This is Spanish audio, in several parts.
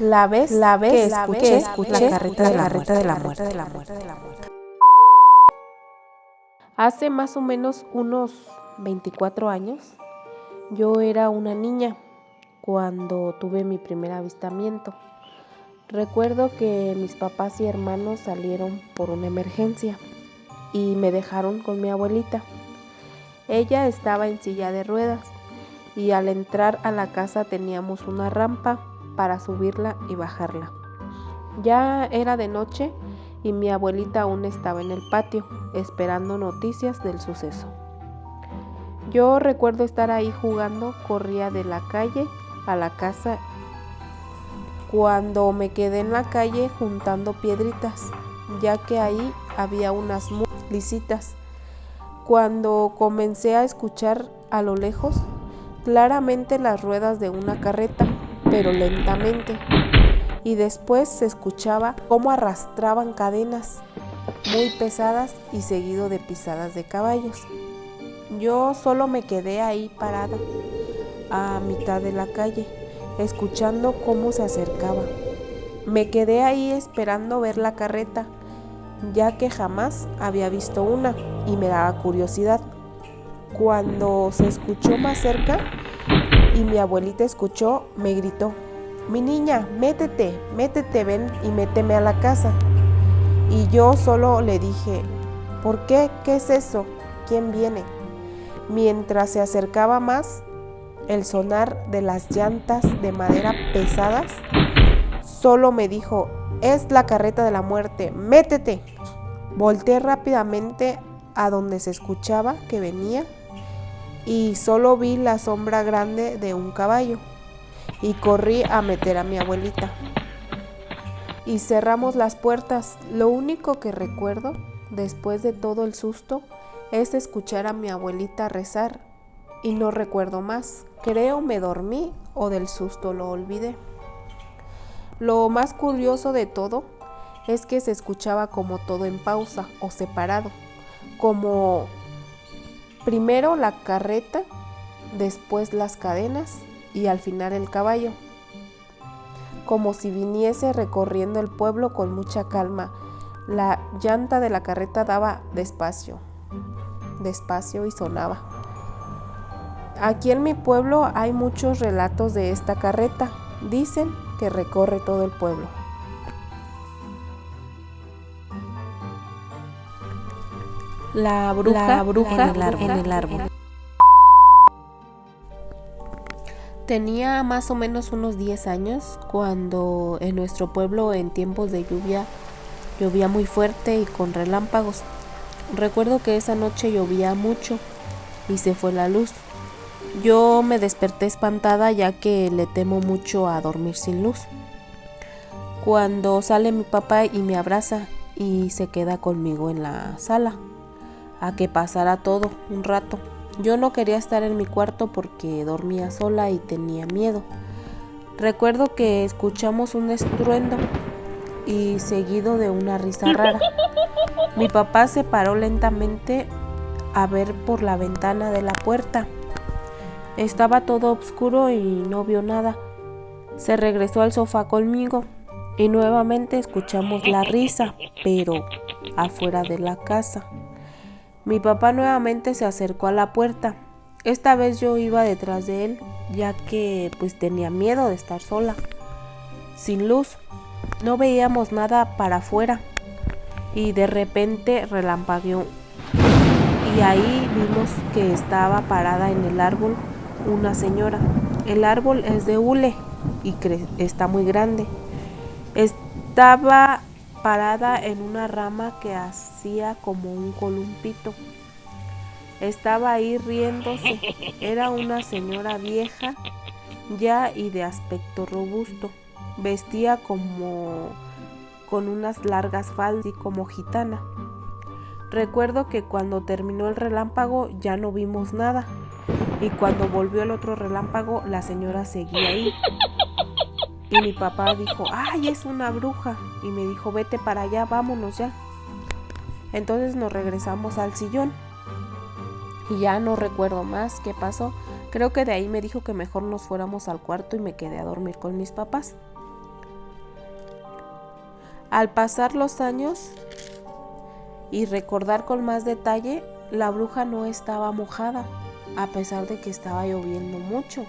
la vez que escuché la carreta de la muerte. Hace más o menos unos 24 años, yo era una niña cuando tuve mi primer avistamiento. Recuerdo que mis papás y hermanos salieron por una emergencia y me dejaron con mi abuelita. Ella estaba en silla de ruedas y al entrar a la casa teníamos una rampa para subirla y bajarla. Ya era de noche y mi abuelita aún estaba en el patio esperando noticias del suceso. Yo recuerdo estar ahí jugando, corría de la calle a la casa cuando me quedé en la calle juntando piedritas, ya que ahí había unas muy lisitas. Cuando comencé a escuchar a lo lejos claramente las ruedas de una carreta, pero lentamente, y después se escuchaba cómo arrastraban cadenas muy pesadas y seguido de pisadas de caballos. Yo solo me quedé ahí parada a mitad de la calle, escuchando cómo se acercaba. Me quedé ahí esperando ver la carreta, ya que jamás había visto una y me daba curiosidad. Cuando se escuchó más cerca y mi abuelita escuchó, me gritó: «Mi niña, métete, ven y méteme a la casa». Y yo solo le dije: «¿Por qué? ¿Qué es eso? ¿Quién viene?». Mientras se acercaba más, el sonar de las llantas de madera pesadas solo me dijo: «Es la carreta de la muerte, métete». Volteé rápidamente a donde se escuchaba que venía y solo vi la sombra grande de un caballo y corrí a meter a mi abuelita. Y cerramos las puertas. Lo único que recuerdo, después de todo el susto, es escuchar a mi abuelita rezar y no recuerdo más. Creo me dormí o del susto lo olvidé. Lo más curioso de todo es que se escuchaba como todo en pausa o separado, como primero la carreta, después las cadenas y al final el caballo, como si viniese recorriendo el pueblo con mucha calma. La llanta de la carreta daba despacio y sonaba. Aquí en mi pueblo hay muchos relatos de esta carreta. Dicen que recorre todo el pueblo. La bruja en el árbol. Tenía más o menos unos 10 años cuando en nuestro pueblo en tiempos de lluvia llovía muy fuerte y con relámpagos. Recuerdo que esa noche llovía mucho y se fue la luz. Yo me desperté espantada ya que le temo mucho a dormir sin luz. Cuando sale mi papá y me abraza y se queda conmigo en la sala a que pasara todo un rato. Yo no quería estar en mi cuarto porque dormía sola y tenía miedo. Recuerdo que escuchamos un estruendo y seguido de una risa rara. Mi papá se paró lentamente a ver por la ventana de la puerta. Estaba todo oscuro y no vio nada. Se regresó al sofá conmigo y nuevamente escuchamos la risa, pero afuera de la casa. Mi papá nuevamente se acercó a la puerta. Esta vez yo iba detrás de él, ya que pues tenía miedo de estar sola, sin luz. No veíamos nada para afuera y de repente relampagueó. Y ahí vimos que estaba parada en el árbol una señora. El árbol es de hule y está muy grande. Estaba parada en una rama que hacía como un columpito. Estaba ahí riéndose. Era una señora vieja ya y de aspecto robusto. Vestía como con unas largas faldas y como gitana. Recuerdo que cuando terminó el relámpago ya no vimos nada y cuando volvió el otro relámpago la señora seguía ahí. Y mi papá dijo: «¡Ay, es una bruja!» y me dijo: «Vete para allá, vámonos ya». Entonces nos regresamos al sillón y ya no recuerdo más qué pasó. Creo que de ahí me dijo que mejor nos fuéramos al cuarto y me quedé a dormir con mis papás. Al pasar los años y recordar con más detalle, la bruja no estaba mojada, a pesar de que estaba lloviendo mucho.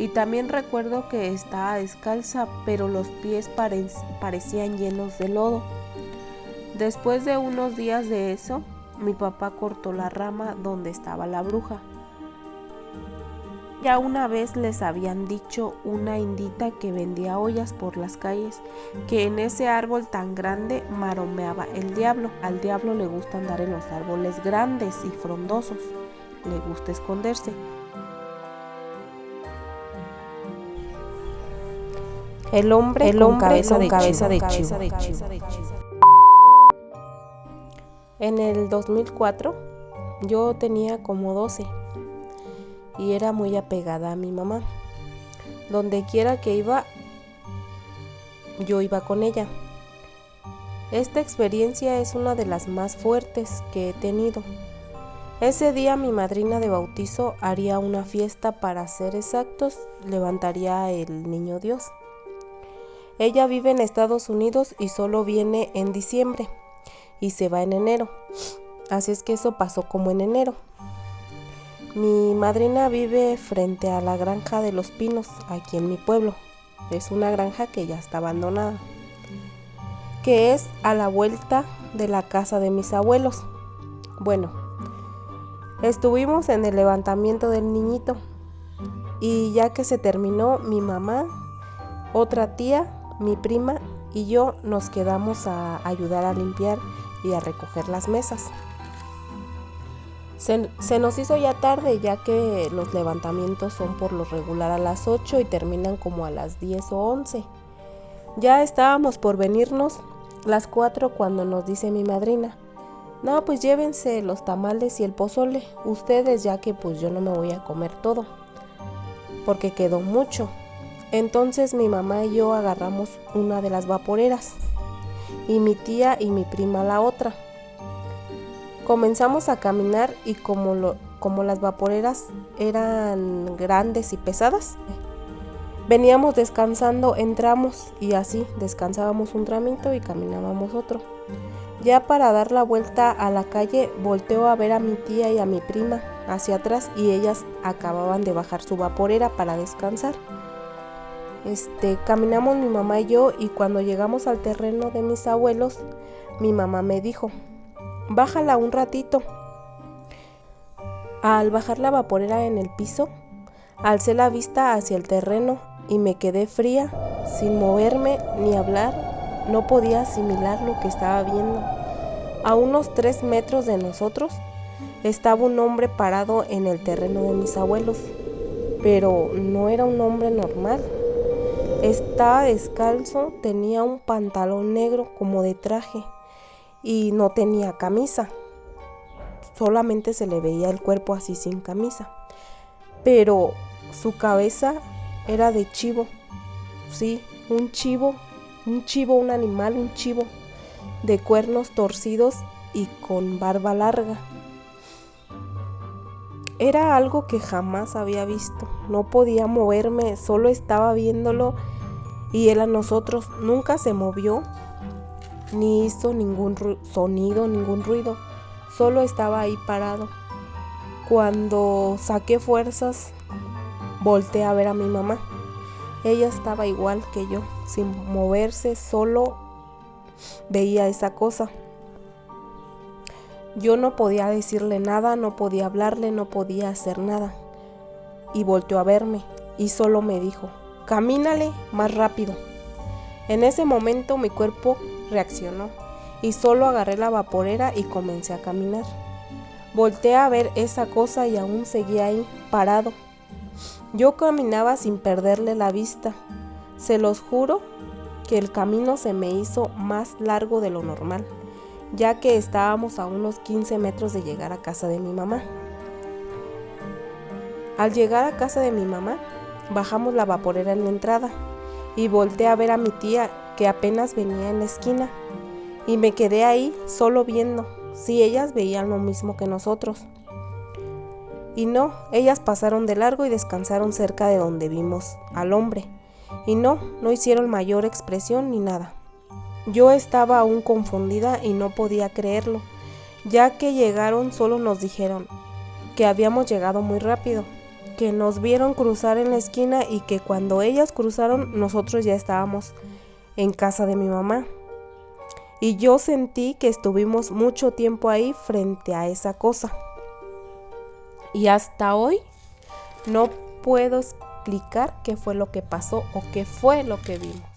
Y también recuerdo que estaba descalza, pero los pies parecían llenos de lodo. Después de unos días de eso, mi papá cortó la rama donde estaba la bruja. Ya una vez les habían dicho una indita que vendía ollas por las calles, que en ese árbol tan grande maromeaba el diablo. Al diablo le gusta andar en los árboles grandes y frondosos, le gusta esconderse. El hombre con cabeza de chivo. En el 2004 yo tenía como 12 y era muy apegada a mi mamá. Donde quiera que iba, yo iba con ella. Esta experiencia es una de las más fuertes que he tenido. Ese día mi madrina de bautizo haría una fiesta, para ser exactos, levantaría el niño Dios. Ella vive en Estados Unidos y solo viene en diciembre y se va en enero. Así es que eso pasó como en enero. Mi madrina vive frente a la granja de los Pinos, aquí en mi pueblo. Es una granja que ya está abandonada, que es a la vuelta de la casa de mis abuelos. Bueno, estuvimos en el levantamiento del niñito y ya que se terminó, mi mamá, otra tía, mi prima y yo nos quedamos a ayudar a limpiar y a recoger las mesas. Se nos hizo ya tarde, ya que los levantamientos son por lo regular a las 8 y terminan como a las 10 o 11. Ya estábamos por venirnos las 4 cuando nos dice mi madrina: no, pues llévense los tamales y el pozole ustedes, ya que pues yo no me voy a comer todo, porque quedó mucho. Entonces mi mamá y yo agarramos una de las vaporeras y mi tía y mi prima la otra. Comenzamos a caminar y como las vaporeras eran grandes y pesadas, veníamos descansando, entramos y así descansábamos un tramito y caminábamos otro. Ya para dar la vuelta a la calle, volteo a ver a mi tía y a mi prima hacia atrás y ellas acababan de bajar su vaporera para descansar. Caminamos mi mamá y yo, y cuando llegamos al terreno de mis abuelos, mi mamá me dijo: bájala un ratito. Al bajar la vaporera en el piso, alcé la vista hacia el terreno y me quedé fría, sin moverme ni hablar. No podía asimilar lo que estaba viendo. A unos 3 metros de nosotros estaba un hombre parado en el terreno de mis abuelos, pero no era un hombre normal. Estaba descalzo, tenía un pantalón negro como de traje y no tenía camisa. Solamente se le veía el cuerpo así sin camisa. Pero su cabeza era de chivo. Sí, un chivo, un animal, un chivo de cuernos torcidos y con barba larga. Era algo que jamás había visto. No podía moverme, solo estaba viéndolo y él a nosotros. Nunca se movió, ni hizo ningún sonido, ningún ruido. Solo estaba ahí parado. Cuando saqué fuerzas, volteé a ver a mi mamá. Ella estaba igual que yo, sin moverse, solo veía esa cosa. Yo no podía decirle nada, no podía hablarle, no podía hacer nada. Y volteó a verme y solo me dijo: camínale más rápido. En ese momento mi cuerpo reaccionó y solo agarré la vaporera y comencé a caminar. Volteé a ver esa cosa y aún seguía ahí, parado. Yo caminaba sin perderle la vista. Se los juro que el camino se me hizo más largo de lo normal, ya que estábamos a unos 15 metros de llegar a casa de mi mamá. Al llegar a casa de mi mamá, bajamos la vaporera en la entrada y volteé a ver a mi tía, que apenas venía en la esquina, y me quedé ahí solo viendo si ellas veían lo mismo que nosotros. Y no, ellas pasaron de largo y descansaron cerca de donde vimos al hombre, y no hicieron mayor expresión ni nada. Yo estaba aún confundida y no podía creerlo. Ya que llegaron, solo nos dijeron que habíamos llegado muy rápido, que nos vieron cruzar en la esquina y que cuando ellas cruzaron nosotros ya estábamos en casa de mi mamá. Y yo sentí que estuvimos mucho tiempo ahí frente a esa cosa. Y hasta hoy no puedo explicar qué fue lo que pasó o qué fue lo que vimos.